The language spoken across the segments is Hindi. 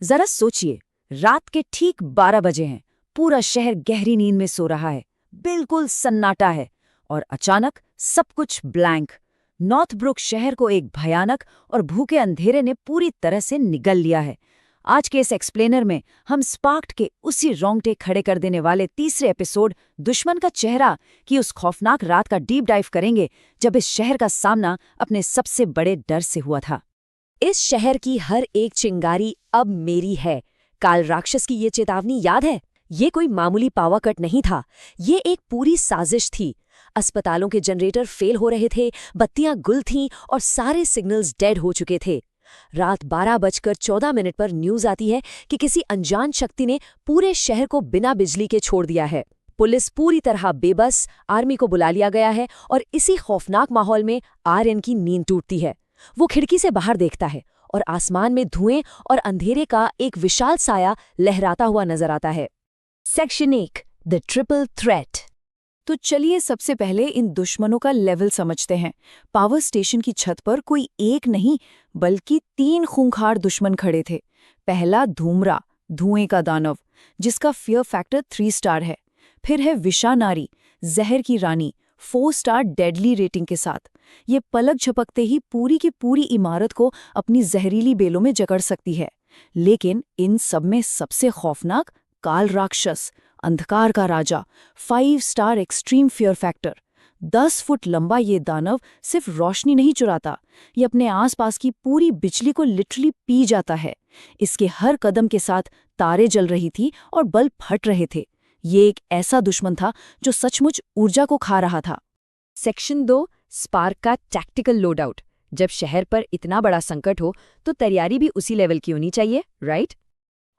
जरा सोचिए, रात के ठीक 12 बजे हैं, पूरा शहर गहरी नींद में सो रहा है, बिल्कुल सन्नाटा है, और अचानक सब कुछ ब्लैंक। नॉर्थब्रुक शहर को एक भयानक और भूखे अंधेरे ने पूरी तरह से निगल लिया है। आज के इस एक्सप्लेनर में हम स्पार्क्ड के उसी रोंगटे खड़े कर देने वाले तीसरे एपिसोड दुश्मन का चेहरा की उस खौफनाक रात का डीप डाइव करेंगे जब इस शहर का सामना अपने सबसे बड़े डर से हुआ था। इस शहर की हर एक चिंगारी अब मेरी है। काल राक्षस की ये चेतावनी याद है? ये कोई मामूली पावर कट नहीं था, ये एक पूरी साजिश थी। अस्पतालों के जनरेटर फेल हो रहे थे, बत्तियां गुल थीं और सारे सिग्नल्स डेड हो चुके थे। रात 12:14 पर न्यूज आती है कि किसी अनजान शक्ति ने पूरे शहर को बिना बिजली के छोड़ दिया है। पुलिस पूरी तरह बेबस, आर्मी को बुला लिया गया है और इसी खौफनाक माहौल में आर्यन की नींद टूटती है। वो खिड़की से बाहर देखता है और आसमान में धुएं और अंधेरे का एक विशाल साया लहराता हुआ नजर आता है। Section 1, the triple threat. तो चलिए सबसे पहले इन दुश्मनों का लेवल समझते हैं। पावर स्टेशन की छत पर कोई एक नहीं बल्कि 3 खूंखार दुश्मन खड़े थे। पहला धूमरा, धुएं का दानव, जिसका फियर फैक्टर 3 स्टार है। फिर है विषानारी, जहर की रानी, 4 स्टार डेडली रेटिंग के साथ। ये पलक झपकते ही पूरी की पूरी इमारत को अपनी जहरीली बेलों में जकड़ सकती है। लेकिन इन सब में सबसे खौफनाक काल राक्षस, अंधकार का राजा, 5 star extreme fear factor. 10 foot लंबा ये दानव सिर्फ रोशनी नहीं चुराता, ये अपने आसपास की पूरी बिजली को लिटरली पी जाता है। इसके हर कदम के साथ तारे जल रही थी और बल्ब फट रहे थे। ये एक ऐसा दुश्मन था जो सचमुच ऊर्जा को खा रहा था। सेक्शन 2, स्पार्क का टैक्टिकल लोडआउट। जब शहर पर इतना बड़ा संकट हो तो तैयारी भी उसी लेवल की होनी चाहिए, राइट?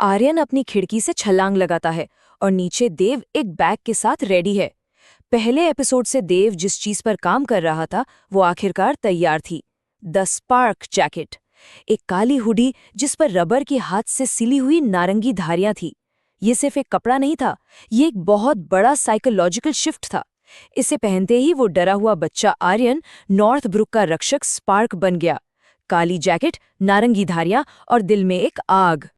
आर्यन अपनी खिड़की से छलांग लगाता है और नीचे देव एक बैग के साथ रेडी है। पहले एपिसोड से देव जिस चीज पर काम कर रहा था वो आखिरकार तैयार थी। द स्पार्क जैकेट, एक काली हुडी जिस पर रबर के हाथ से सिली हुई नारंगी धारियां थी। ये सिर्फ एक कपड़ा नहीं था, ये एक बहुत बड़ा साइकोलॉजिकल शिफ्ट था। इसे पहनते ही वो डरा हुआ बच्चा आर्यन नॉर्थब्रुक का रक्षक स्पार्क बन गया। काली जैकेट, नारंगी धारियां और दिल में एक आग।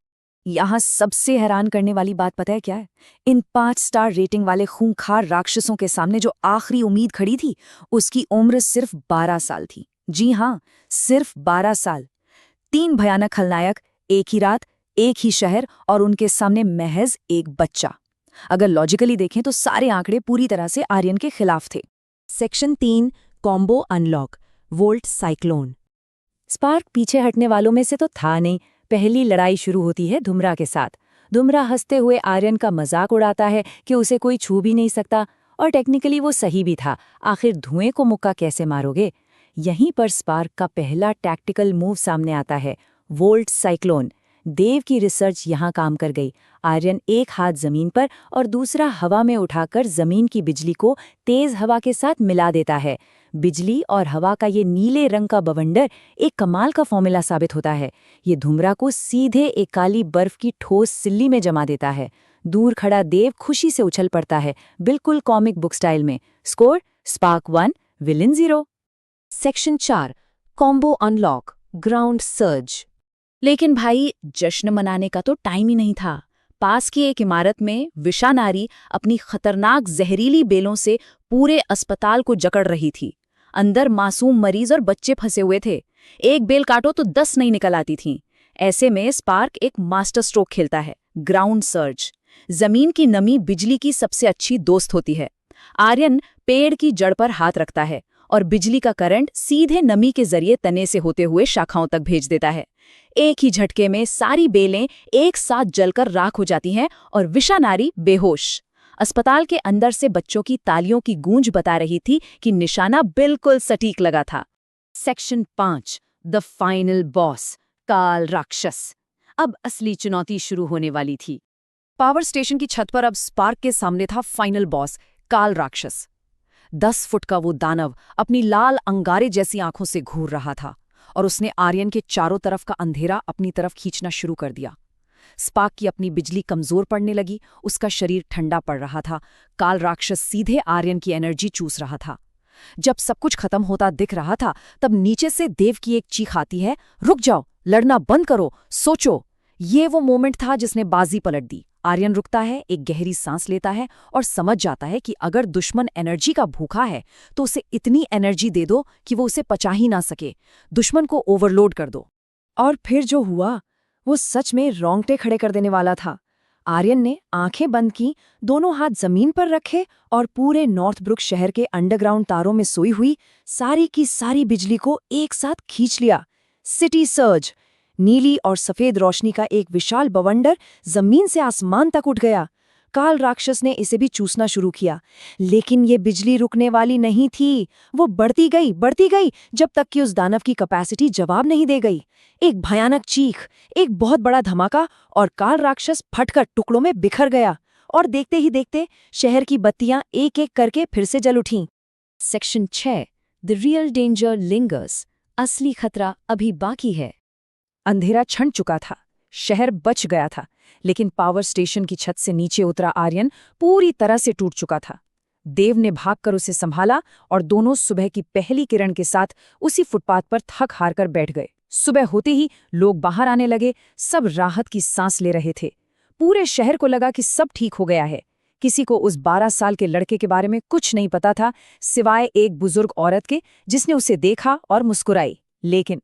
यहाँ सबसे हैरान करने वाली बात पता है क्या है? इन 5 स्टार रेटिंग वाले खूंखार राक्षसों के सामने जो आखिरी उम्मीद खड़ी थी, उसकी उम्र सिर्फ 12 साल थी। जी हाँ, सिर्फ 12 साल। 3 भयानक खलनायक, एक ही रात, एक ही शहर और उनके सामने महज एक बच्चा। अगर लॉजिकली देखें तो सारे आंकड़े पूरी तरह से आर्यन के खिलाफ थे। Section 3, combo unlock, volt cyclone. Spark पीछे हटने वालों में से तो था नहीं। पहली लड़ाई शुरू होती है धुमरा के साथ। धुमरा हंसते हुए आर्यन का मजाक उड़ाता है कि उसे कोई छू भी नहीं सकता, और टेक्निकली वो सही भी था। आखिर धुएं को मुक्का कैसे मारोगे? यहीं पर स्पार्क का पहला टैक्टिकल मूव सामने आता है, वोल्ट साइक्लोन। देव की रिसर्च यहाँ काम कर गई। आर्यन एक हाथ जमीन पर और दूसरा हवा में उठाकर जमीन की बिजली को तेज हवा के साथ मिला देता है। बिजली और हवा का ये नीले रंग का बवंडर एक कमाल का फॉर्मूला साबित होता है। ये धुमरा को सीधे एक काली बर्फ की ठोस सिल्ली में जमा देता है। दूर खड़ा देव खुशी से उछल पड़ता है, बिल्कुल कॉमिक बुक स्टाइल में। Score spark 1, villain 0। Section 4, combo unlock, ground surge. लेकिन भाई, जश्न मनाने का तो टाइम ही नहीं था। पास की एक इमारत में विषानारी अपनी खतरनाक जहरीली बेलों से पूरे अस्पताल को जकड़ रही थी। अंदर मासूम मरीज और बच्चे फंसे हुए थे। एक बेल काटो तो 10 नहीं निकल आती थीं। ऐसे में स्पार्क एक मास्टर स्ट्रोक खेलता है, ग्राउंड सर्ज। जमीन की नमी बिजली की सबसे अच्छी दोस्त होती है। आर्यन पेड़ की जड़ पर हाथ रखता है और बिजली का करंट सीधे नमी के जरिए तने से होते हुए शाखाओं तक भेज देता है। एक ही झटके में सारी बेलें एक साथ जलकर राख हो जाती हैं और विषानारी बेहोश। अस्पताल के अंदर से बच्चों की तालियों की गूंज बता रही थी कि निशाना बिल्कुल सटीक लगा था। सेक्शन 5, द फाइनल बॉस, काल राक्षस। अब असली चुनौती शुरू होने वाली थी। पावर स्टेशन की छत पर अब स्पार्क के सामने था फाइनल बॉस, काल राक्षस। 10 फुट का वो दानव अपनी लाल अंगारे जैसी आंखों से घूर रहा था और उसने आर्यन के चारों तरफ का अंधेरा अपनी तरफ खींचना शुरू कर दिया। स्पार्क की अपनी बिजली कमजोर पड़ने लगी, उसका शरीर ठंडा पड़ रहा था। काल राक्षस सीधे आर्यन की एनर्जी चूस रहा था। जब सब कुछ खत्म होता दिख रहा था, तब नीचे से देव की एक चीख आती है, रुक जाओ, लड़ना बंद करो, सोचो। ये वो मोमेंट था जिसने बाजी पलट दी। आर्यन रुकता है, एक गहरी सांस लेता है और समझ जाता है कि अगर दुश्मन एनर्जी का भूखा है तो उसे इतनी एनर्जी दे दो कि वो उसे पचा ही ना सके। दुश्मन को ओवरलोड कर दो। और फिर जो हुआ वो सच में रोंगटे खड़े कर देने वाला था। आर्यन ने आंखें बंद की, दोनों हाथ जमीन पर रखे और पूरे नॉर्थब्रुक शहर के अंडरग्राउंड तारों में सोई हुई सारी की सारी बिजली को एक साथ खींच लिया। सिटी सर्ज, नीली और सफेद रोशनी का एक विशाल बवंडर जमीन से आसमान तक उठ गया। काल राक्षस ने इसे भी चूसना शुरू किया, लेकिन ये बिजली रुकने वाली नहीं थी। वो बढ़ती गई जब तक कि उस दानव की कैपेसिटी जवाब नहीं दे गई। एक भयानक चीख, एक बहुत बड़ा धमाका और काल राक्षस फटकर टुकड़ों में बिखर गया। और देखते ही देखते शहर की बत्तियां एक एक करके फिर से जल उठीं। Section 6, the real danger lingers, असली खतरा अभी बाकी है। अंधेरा छंट चुका था, शहर बच गया था, लेकिन पावर स्टेशन की छत से नीचे उतरा आर्यन पूरी तरह से टूट चुका था। देव ने भागकर उसे संभाला और दोनों सुबह की पहली किरण के साथ उसी फुटपाथ पर थक हार कर बैठ गए। सुबह होते ही लोग बाहर आने लगे, सब राहत की सांस ले रहे थे। पूरे शहर को लगा कि सब ठीक हो गया है। किसी को उस 12 साल के लड़के के बारे में कुछ नहीं पता था, सिवाय एक बुजुर्ग औरत के जिसने उसे देखा और मुस्कुराई। लेकिन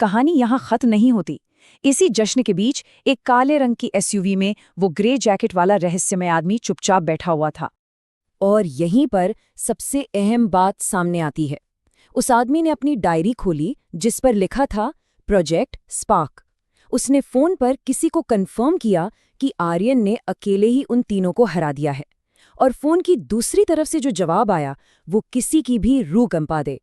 कहानी यहाँ खत्म नहीं होती। इसी जश्न के बीच एक काले रंग की एसयूवी में वो ग्रे जैकेट वाला रहस्यमय आदमी चुपचाप बैठा हुआ था। और यहीं पर सबसे अहम बात सामने आती है। उस आदमी ने अपनी डायरी खोली जिस पर लिखा था प्रोजेक्ट स्पार्क। उसने फोन पर किसी को कंफर्म किया कि आर्यन ने अकेले ही उन तीनों को हरा दिया है। और फोन की दूसरी तरफ से जो जवाब आया वो किसी की भी रूह कंपा दे।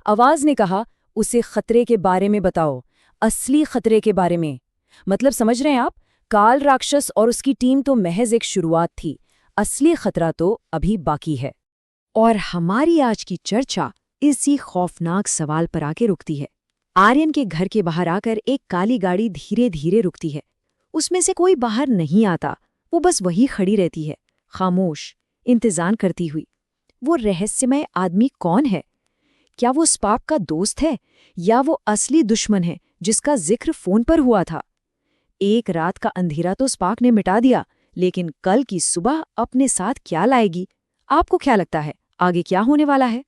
आवाज ने कहा, उसे खतरे के बारे में बताओ, असली खतरे के बारे में। मतलब समझ रहे हैं आप? काल राक्षस और उसकी टीम तो महज एक शुरुआत थी, असली खतरा तो अभी बाकी है। और हमारी आज की चर्चा इसी खौफनाक सवाल पर आके रुकती है। आर्यन के घर के बाहर आकर एक काली गाड़ी धीरे धीरे रुकती है। उसमें से कोई बाहर नहीं आता, वो बस वही खड़ी रहती है, खामोश, इंतजार करती हुई। वो रहस्यमय आदमी कौन है? क्या वो स्पार्क का दोस्त है या वो असली दुश्मन है जिसका जिक्र फोन पर हुआ था? एक रात का अंधेरा तो स्पार्क ने मिटा दिया, लेकिन कल की सुबह अपने साथ क्या लाएगी? आपको क्या लगता है, आगे क्या होने वाला है?